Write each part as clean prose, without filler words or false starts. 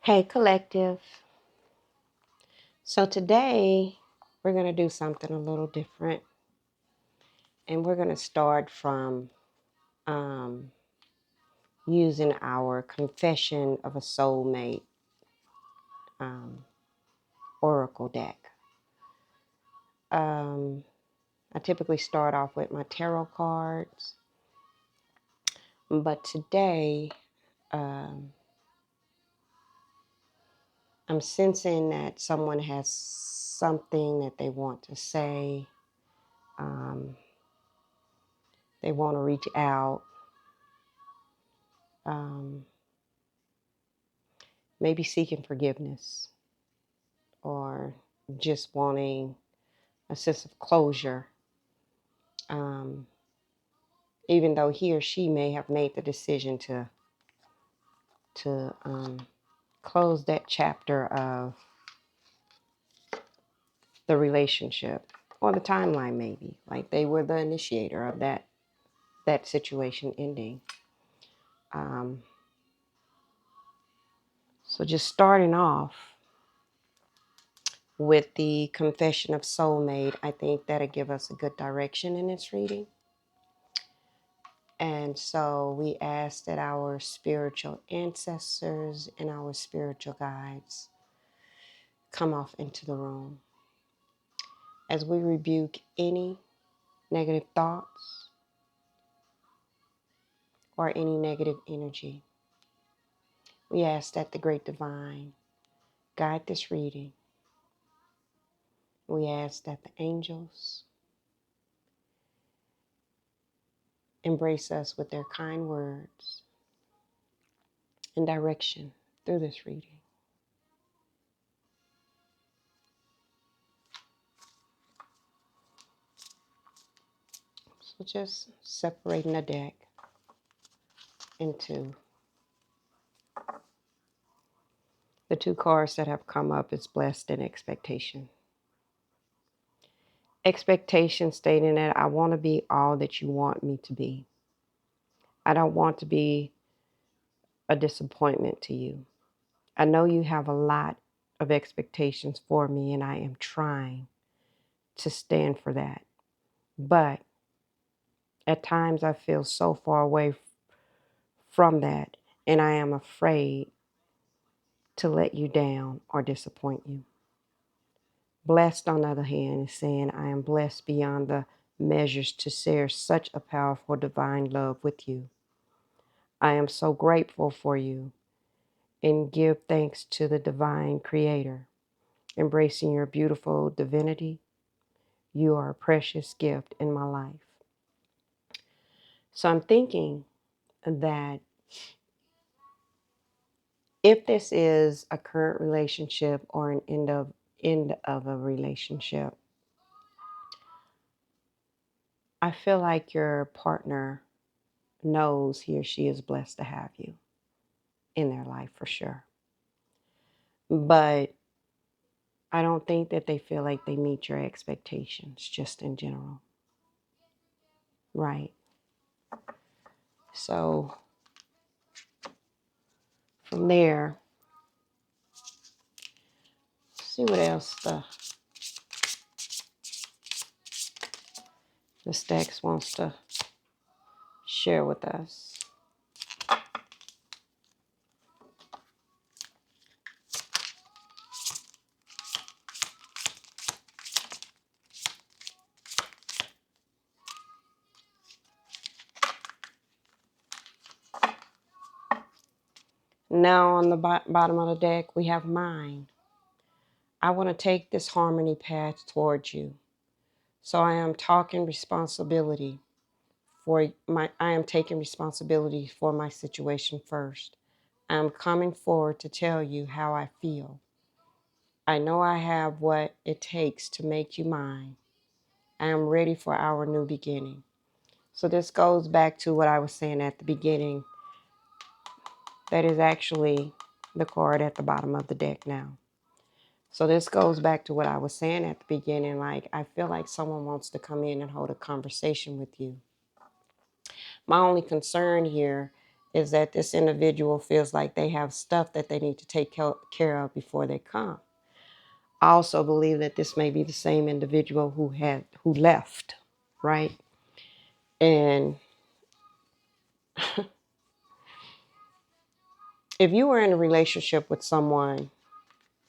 Hey, collective. So today we're going to do something a little different. And we're going to start from um, using our Confession of a Soulmate um, Oracle deck. I typically start off with my tarot cards. But today I'm sensing that someone has something that they want to say. They want to reach out. Maybe seeking forgiveness or just wanting a sense of closure, um, even though he or she may have made the decision to close that chapter of the relationship or the timeline, maybe like they were the initiator of that situation ending. So just starting off with the Confession of Soulmate, I think that'll give us a good direction in this reading. And so we ask that our spiritual ancestors and our spiritual guides come off into the room as we rebuke any negative thoughts or any negative energy. We ask that the Great Divine guide this reading. We ask that the angels embrace us with their kind words and direction through this reading. So just separating the deck into the two cards that have come up is Blessed and Expectation. Expectation stating that I want to be all that you want me to be. I don't want to be a disappointment to you. I know you have a lot of expectations for me, and I am trying to stand for that. But at times I feel so far away from that, and I am afraid to let you down or disappoint you. Blessed, on the other hand, is saying I am blessed beyond the measures to share such a powerful divine love with you. I am so grateful for you and give thanks to the divine creator. Embracing your beautiful divinity, you are a precious gift in my life. So I'm thinking that if this is a current relationship or an end of a relationship, I feel like your partner knows he or she is blessed to have you in their life for sure. But I don't think that they feel like they meet your expectations just in general. Right. So from there, see what else the stacks wants to share with us. Now on the bottom of the deck, we have mine. I want to take this harmony path towards you. So I am taking responsibility for my situation first. I am coming forward to tell you how I feel. I know I have what it takes to make you mine. I am ready for our new beginning. So this goes back to what I was saying at the beginning. That is actually the card at the bottom of the deck now. So this goes back to what I was saying at the beginning. Like, I feel like someone wants to come in and hold a conversation with you. My only concern here is that this individual feels like they have stuff that they need to take care of before they come. I also believe that this may be the same individual who left, right? And if you were in a relationship with someone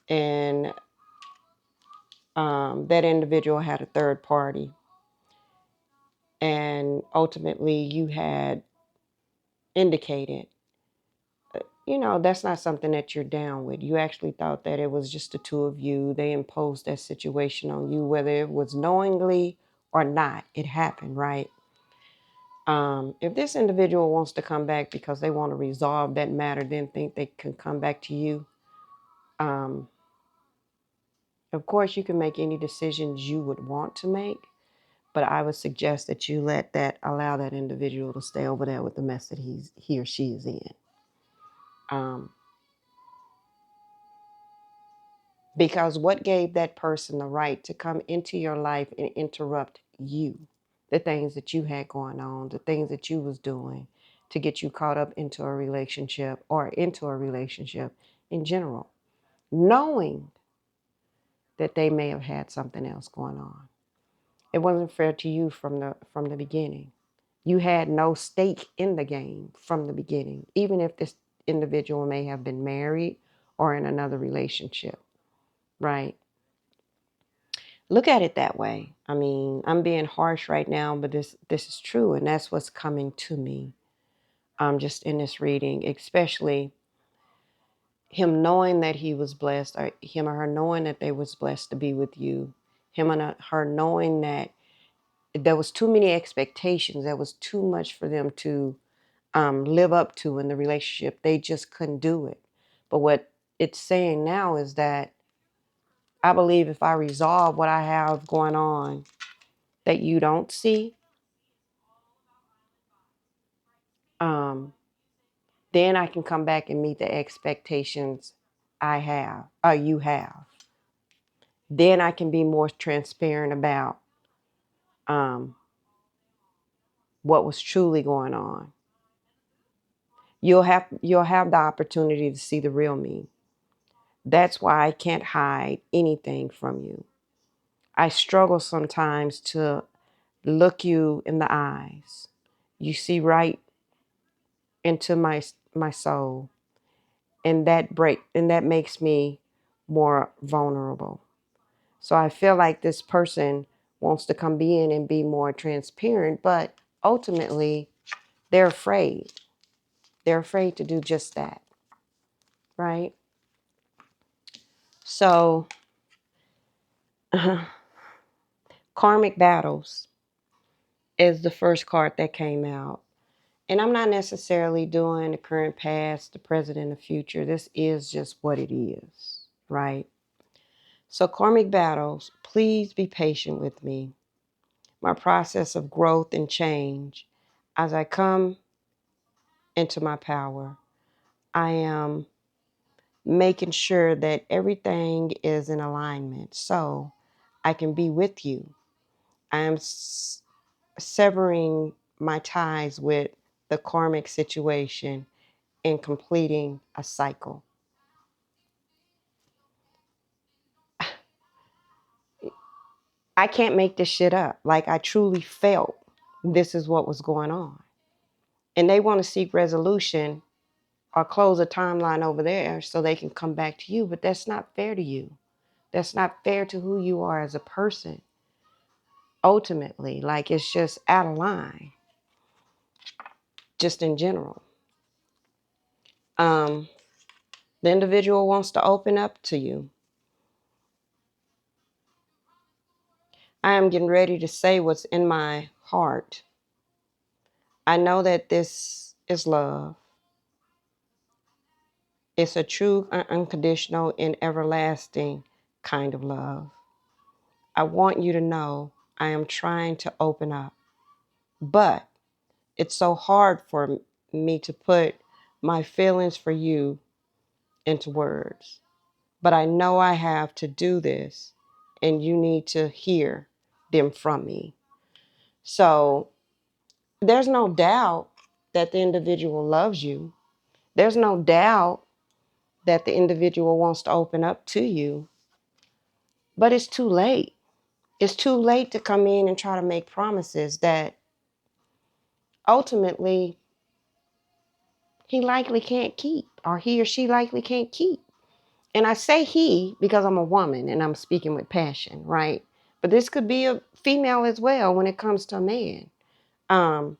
and that individual had a third party, and ultimately you had indicated, that's not something that you're down with. You actually thought that it was just the two of you. They imposed that situation on you, whether it was knowingly or not. It happened, right? If this individual wants to come back because they want to resolve that matter, then think they can come back to you. Um, of course, you can make any decisions you would want to make, but I would suggest that you allow that individual to stay over there with the mess that he or she is in. Um, because what gave that person the right to come into your life and interrupt you, the things that you had going on, the things that you was doing to get you caught up into a relationship or into a relationship in general, knowing that they may have had something else going on. It wasn't fair to you from the beginning. You had no stake in the game from the beginning, even if this individual may have been married or in another relationship, right? Look at it that way. I mean, I'm being harsh right now, but this is true, and that's what's coming to me. Just in this reading, especially him knowing that he was blessed, or him or her knowing that they was blessed to be with you, him and her knowing that there was too many expectations, there was too much for them to live up to in the relationship. They just couldn't do it. But what it's saying now is that I believe if I resolve what I have going on that you don't see, then I can come back and meet the expectations I have, or you have. Then I can be more transparent about what was truly going on. You'll have the opportunity to see the real me. That's why I can't hide anything from you. I struggle sometimes to look you in the eyes. You see right into my soul, and that makes me more vulnerable. So I feel like this person wants to come in and be more transparent, but ultimately they're afraid. They're afraid to do just that, right? So karmic battles is the first card that came out. And I'm not necessarily doing the current, past, the present, and the future. This is just what it is, right? So karmic battles, please be patient with me. My process of growth and change as I come into my power. I am making sure that everything is in alignment so I can be with you. I am severing my ties with the karmic situation and completing a cycle. I can't make this shit up. Like, I truly felt this is what was going on. And they want to seek resolution or close a timeline over there so they can come back to you. But that's not fair to you. That's not fair to who you are as a person. Ultimately, like, it's just out of line, just in general. The individual wants to open up to you. I am getting ready to say what's in my heart. I know that this is love. It's a true, unconditional, and everlasting kind of love. I want you to know I am trying to open up, but it's so hard for me to put my feelings for you into words. But I know I have to do this, and you need to hear them from me. So there's no doubt that the individual loves you. There's no doubt that the individual wants to open up to you, but it's too late. It's too late to come in and try to make promises that ultimately he likely can't keep, or he or she likely can't keep. And I say he because I'm a woman and I'm speaking with passion, right? But this could be a female as well when it comes to a man. Um,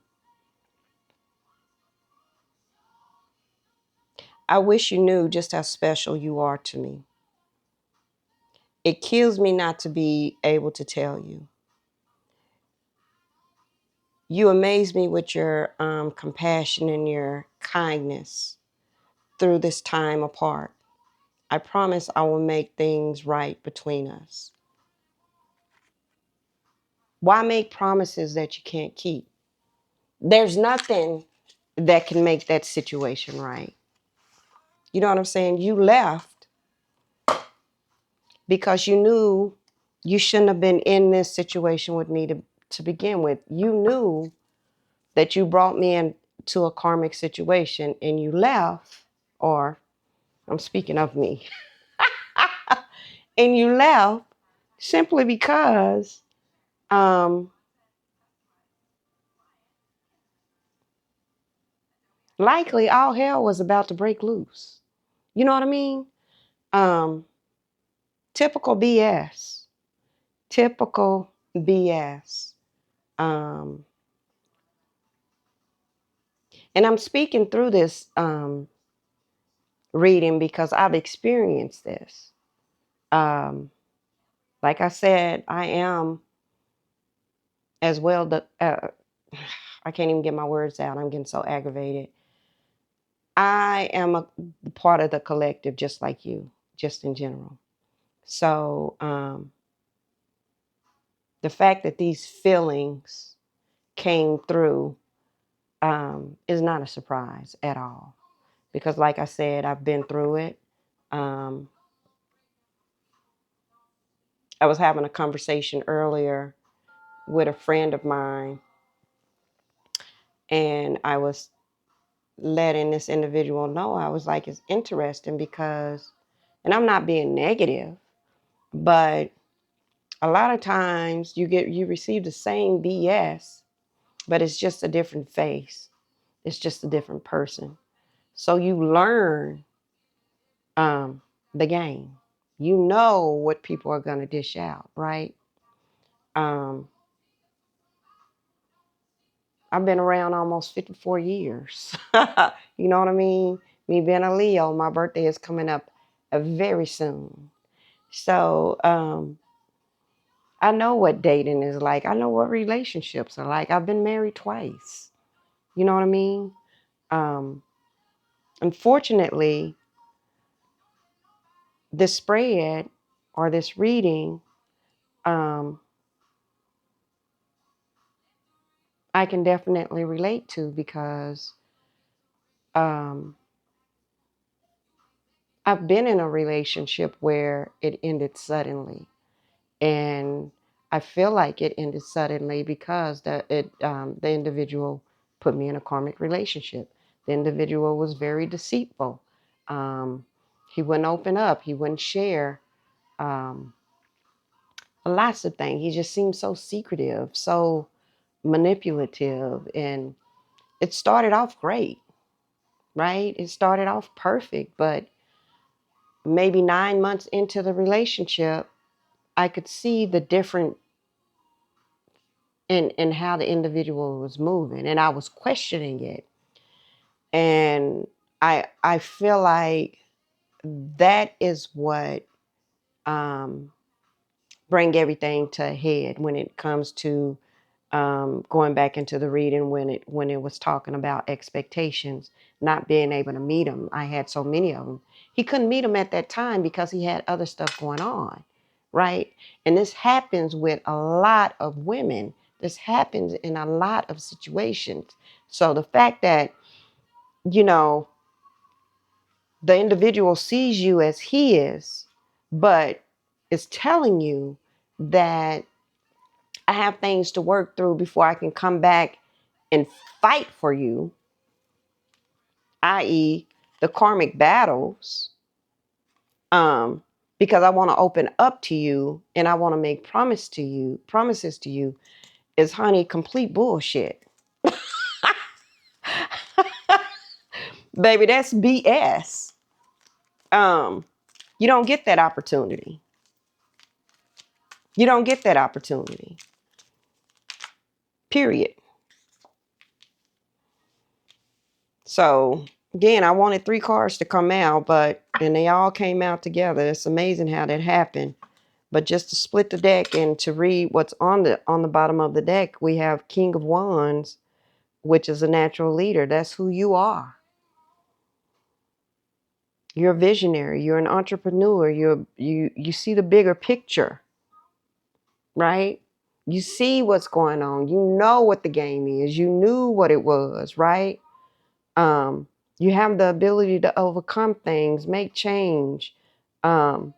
I wish you knew just how special you are to me. It kills me not to be able to tell you. You amaze me with your compassion and your kindness through this time apart. I promise I will make things right between us. Why make promises that you can't keep? There's nothing that can make that situation right. You know what I'm saying? You left because you knew you shouldn't have been in this situation with me to begin with. You knew that you brought me into a karmic situation and you left, or I'm speaking of me, and you left simply because likely all hell was about to break loose. You know what I mean? Um, typical BS. Typical BS. Um, and I'm speaking through this reading because I've experienced this. Um, like I said, I am as well I can't even get my words out. I'm getting so aggravated. I am a part of the collective just like you, just in general. So the fact that these feelings came through is not a surprise at all. Because like I said, I've been through it. Um, I was having a conversation earlier with a friend of mine, and I was letting this individual know, I was like, it's interesting because, and I'm not being negative, but a lot of times you receive the same BS, but it's just a different face. It's just a different person. So you learn the game. You know what people are gonna dish out, right? Um, I've been around almost 54 years. You know what I mean? Me being a Leo, my birthday is coming up very soon. So I know what dating is like. I know what relationships are like. I've been married twice. You know what I mean? Um, Unfortunately, this spread or this reading, um, I can definitely relate to because um, I've been in a relationship where it ended suddenly. And I feel like it ended suddenly because the individual put me in a karmic relationship. The individual was very deceitful. Um, he wouldn't open up. He wouldn't share um, lots of things. He just seemed so secretive, so manipulative, and it started off great, right? It started off perfect, but maybe 9 months into the relationship, I could see the different in how the individual was moving, and I was questioning it. And I feel like that is what um, bring everything to a head when it comes to going back into the reading when it was talking about expectations, not being able to meet them. I had so many of them. He couldn't meet them at that time because he had other stuff going on, right? And this happens with a lot of women. This happens in a lot of situations. So the fact that, you know, the individual sees you as he is, but is telling you that I have things to work through before I can come back and fight for you, i.e., the karmic battles, because I want to open up to you and I want to make promises to you, is, honey, complete bullshit. Baby, that's BS. You don't get that opportunity. You don't get that opportunity. Period. So again, I wanted 3 cards to come out, and they all came out together. It's amazing how that happened. But just to split the deck and to read what's on the bottom of the deck, we have King of Wands, which is a natural leader. That's who you are. You're a visionary. You're an entrepreneur. You see the bigger picture, right? You see what's going on. You know what the game is. You knew what it was, right? You have the ability to overcome things, make change. You're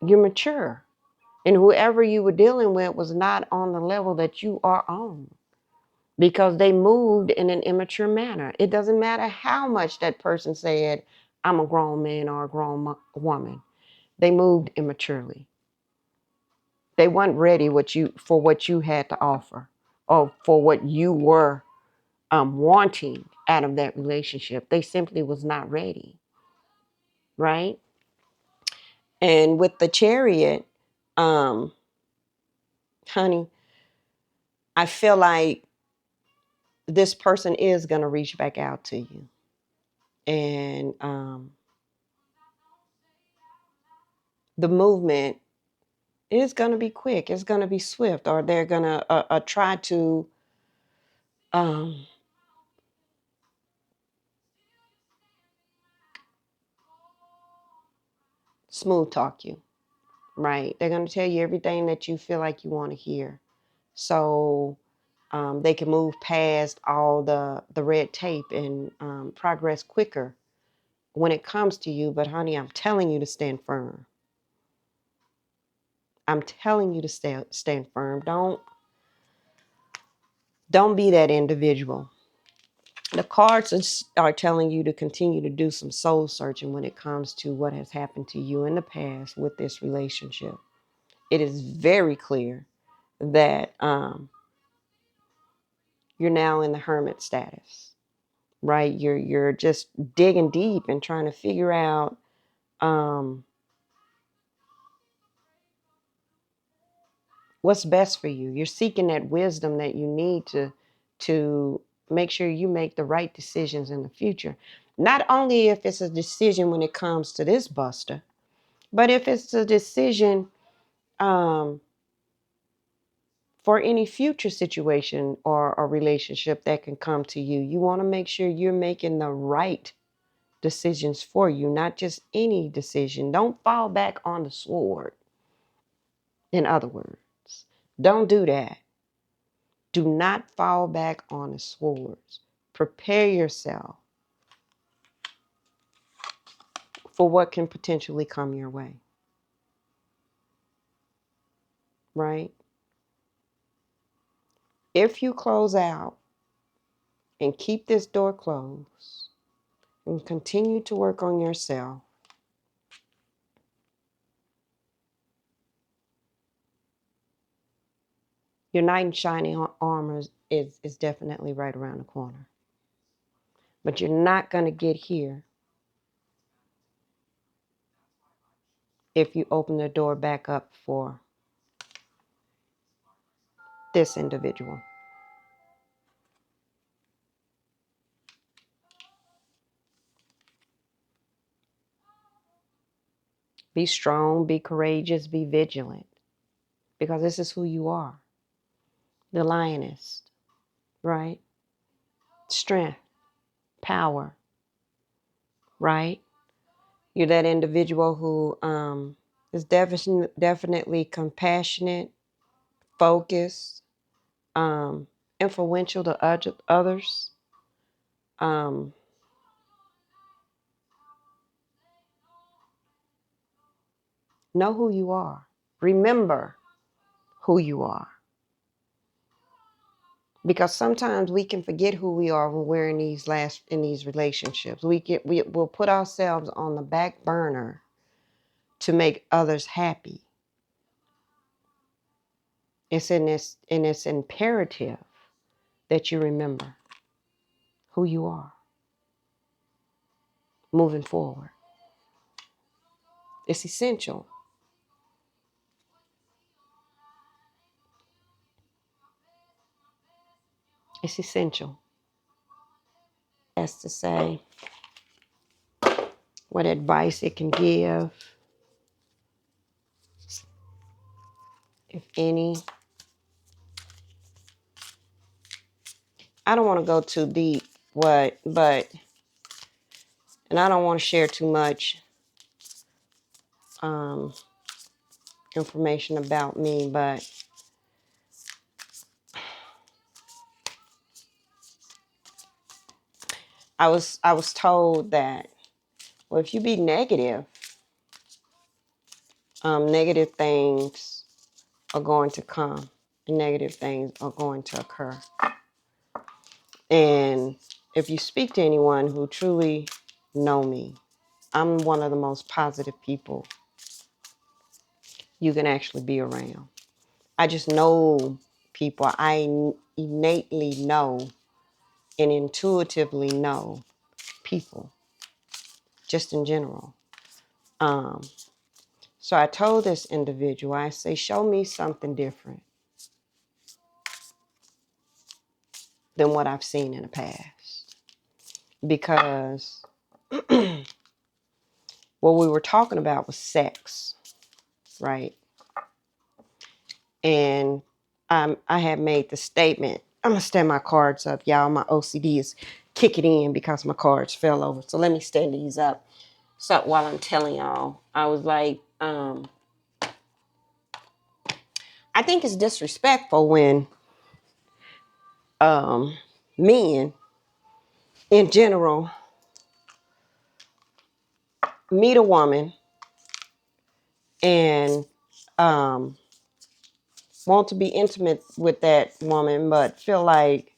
mature. And whoever you were dealing with was not on the level that you are on, because they moved in an immature manner. It doesn't matter how much that person said, I'm a grown man or a grown woman. They moved immaturely. They weren't ready for what you had to offer, or for what you were wanting out of that relationship. They simply was not ready, right? And with the Chariot, honey, I feel like this person is going to reach back out to you. And the movement is going to be quick. It's going to be swift, or they're going to try to smooth talk you, right? They're going to tell you everything that you feel like you want to hear. So they can move past all the red tape and progress quicker when it comes to you. But honey, I'm telling you to stand firm. I'm telling you to stand firm. Don't be that individual. The cards are telling you to continue to do some soul searching when it comes to what has happened to you in the past with this relationship. It is very clear that you're now in the hermit status, right? You're just digging deep and trying to figure out what's best for you. You're seeking that wisdom that you need to make sure you make the right decisions in the future. Not only if it's a decision when it comes to this buster, but if it's a decision for any future situation or a relationship that can come to you, you want to make sure you're making the right decisions for you, not just any decision. Don't fall back on the sword, in other words. Don't do that. Do not fall back on the swords. Prepare yourself for what can potentially come your way. Right? If you close out and keep this door closed and continue to work on yourself, your knight in shining armor is definitely right around the corner. But you're not going to get here if you open the door back up for this individual. Be strong, be courageous, be vigilant, because this is who you are. The lioness, right? Strength, power, right? You're that individual who is definitely compassionate, focused, influential to others. Know who you are. Remember who you are. Because sometimes we can forget who we are when we're in these relationships. We'll put ourselves on the back burner to make others happy. It's imperative that you remember who you are moving forward. It's essential. It's essential. Has to say what advice it can give, if any. I don't want to go too deep, and I don't want to share too much information about me, but I was told that, well, if you be negative, negative things are going to come and negative things are going to occur. And if you speak to anyone who truly know me, I'm one of the most positive people you can actually be around. I just know people. I innately know and intuitively know people, just in general. So I told this individual, I say, show me something different than what I've seen in the past. Because what we were talking about was sex, right? And I had made the statement, I'm going to stand my cards up, y'all. My OCD is kicking in because my cards fell over. So let me stand these up. So while I'm telling y'all, I was like, I think it's disrespectful when men in general meet a woman and want to be intimate with that woman, but feel like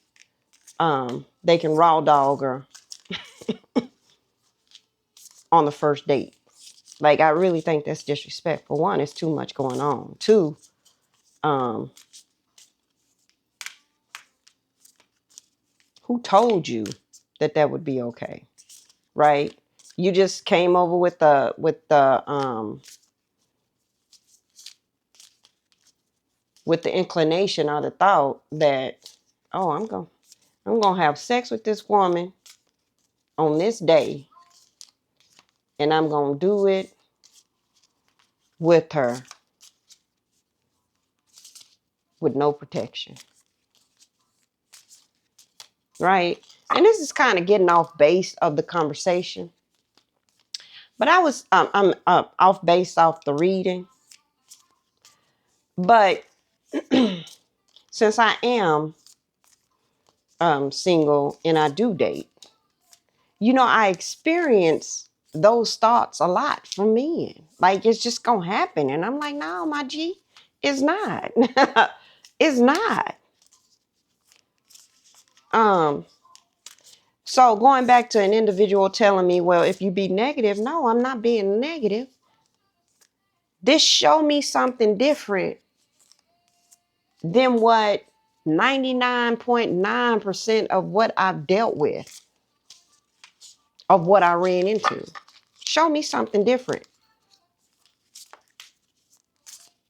they can raw dog her on the first date. Like, I really think that's disrespectful. One, it's too much going on. Two, who told you that that would be okay, right? You just came over with the inclination or the thought that, oh, I'm gonna have sex with this woman on this day, and I'm gonna do it with her with no protection, right? And this is kind of getting off base of the conversation, but I'm off base off the reading. But since I am single and I do date, I experience those thoughts a lot from men. Like, it's just gonna happen, and I'm like, no, my G, it's not. It's not. So going back to an individual telling me, well, if you be negative, no, I'm not being negative. This show me something different than what 99.9% of what I've dealt with, of what I ran into. Show me something different.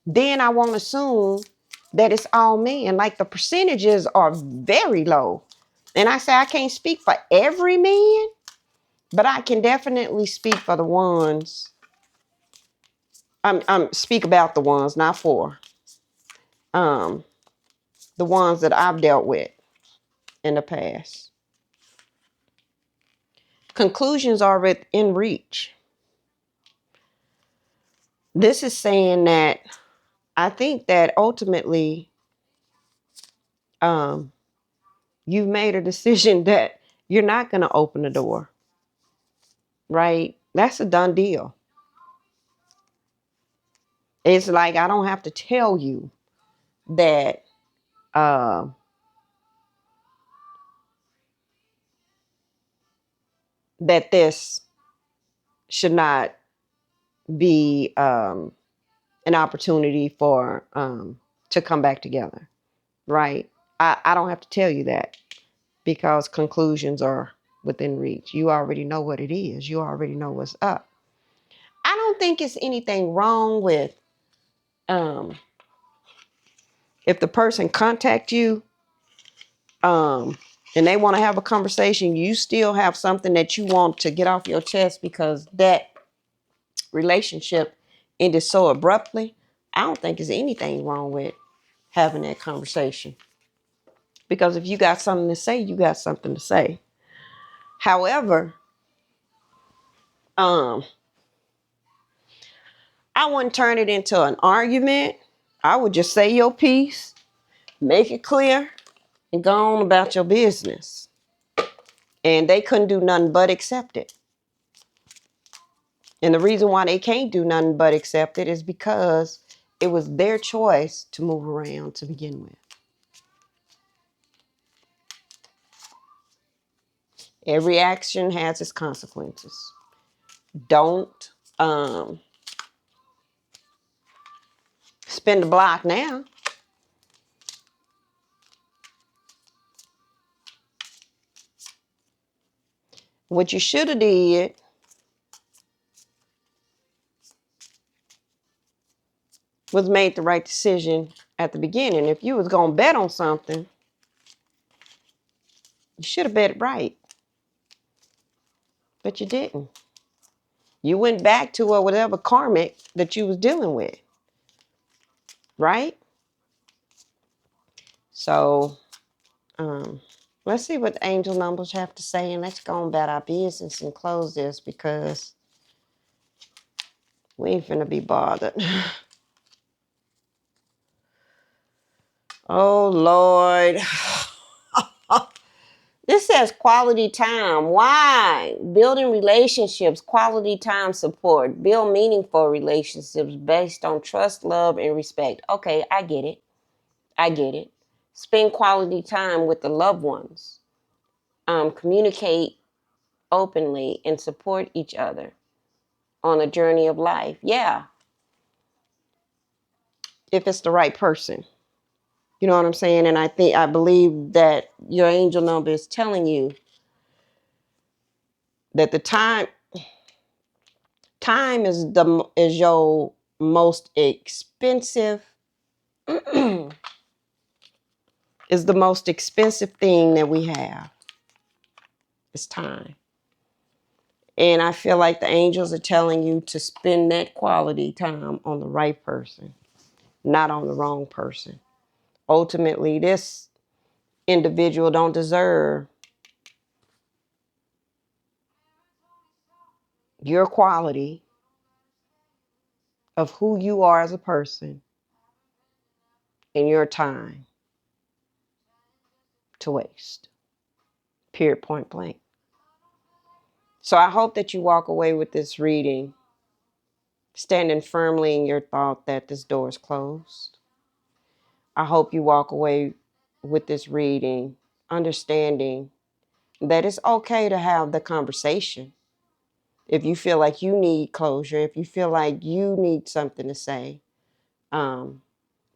Then I won't assume that it's all men. Like, the percentages are very low. And I say I can't speak for every man, but I can definitely speak for the ones. Speak about the ones, not for the ones that I've dealt with in the past. Conclusions are within reach. This is saying that I think that ultimately you've made a decision that you're not going to open the door, right? That's a done deal. It's like, I don't have to tell you that that this should not be an opportunity for to come back together, right? I don't have to tell you that because conclusions are within reach. You already know what it is. You already know what's up. I don't think it's anything wrong with if the person contact you and they want to have a conversation, you still have something that you want to get off your chest because that relationship ended so abruptly. I don't think there's anything wrong with having that conversation. Because if you got something to say, you got something to say. However, I wouldn't turn it into an argument. I would just say your piece, make it clear, and go on about your business. And they couldn't do nothing but accept it. And the reason why they can't do nothing but accept it is because it was their choice to move around to begin with. Every action has its consequences. Don't spin the block now. What you should have did was made the right decision at the beginning. If you was going to bet on something, you should have bet it right. But you didn't. You went back to whatever karmic that you was dealing with. Right? So, let's see what the angel numbers have to say, and let's go on about our business and close this because we ain't finna be bothered. Oh, Lord. This says quality time. Why? Building relationships, quality time support. Build meaningful relationships based on trust, love, and respect. Okay, I get it. I get it. Spend quality time with the loved ones. Communicate openly and support each other on a journey of life. Yeah. If it's the right person. You know what I'm saying? And I believe that your angel number is telling you that the time is your most expensive is the most expensive thing that we have. It's time. And I feel like the angels are telling you to spend that quality time on the right person, not on the wrong person. Ultimately, this individual don't deserve your quality of who you are as a person and your time to waste. Period, point blank. So I hope that you walk away with this reading standing firmly in your thought that this door is closed. I hope you walk away with this reading understanding that it's okay to have the conversation. If you feel like you need closure, if you feel like you need something to say.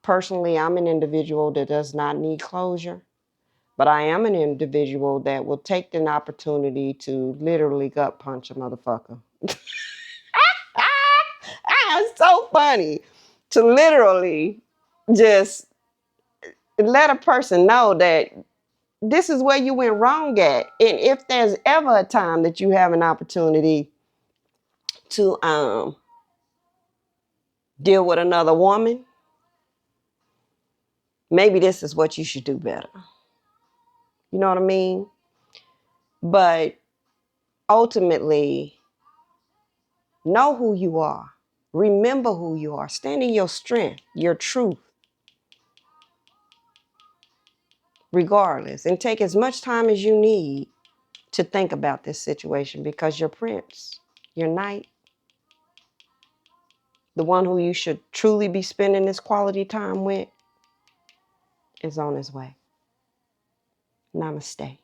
Personally, I'm an individual that does not need closure, but I am an individual that will take an opportunity to literally gut punch a motherfucker. It's so funny to literally just let a person know that this is where you went wrong at. And if there's ever a time that you have an opportunity to deal with another woman, maybe this is what you should do better. You know what I mean? But ultimately, know who you are. Remember who you are. Stand in your strength, your truth, regardless. And take as much time as you need to think about this situation because your prince, your knight, the one who you should truly be spending this quality time with, is on his way. Namaste.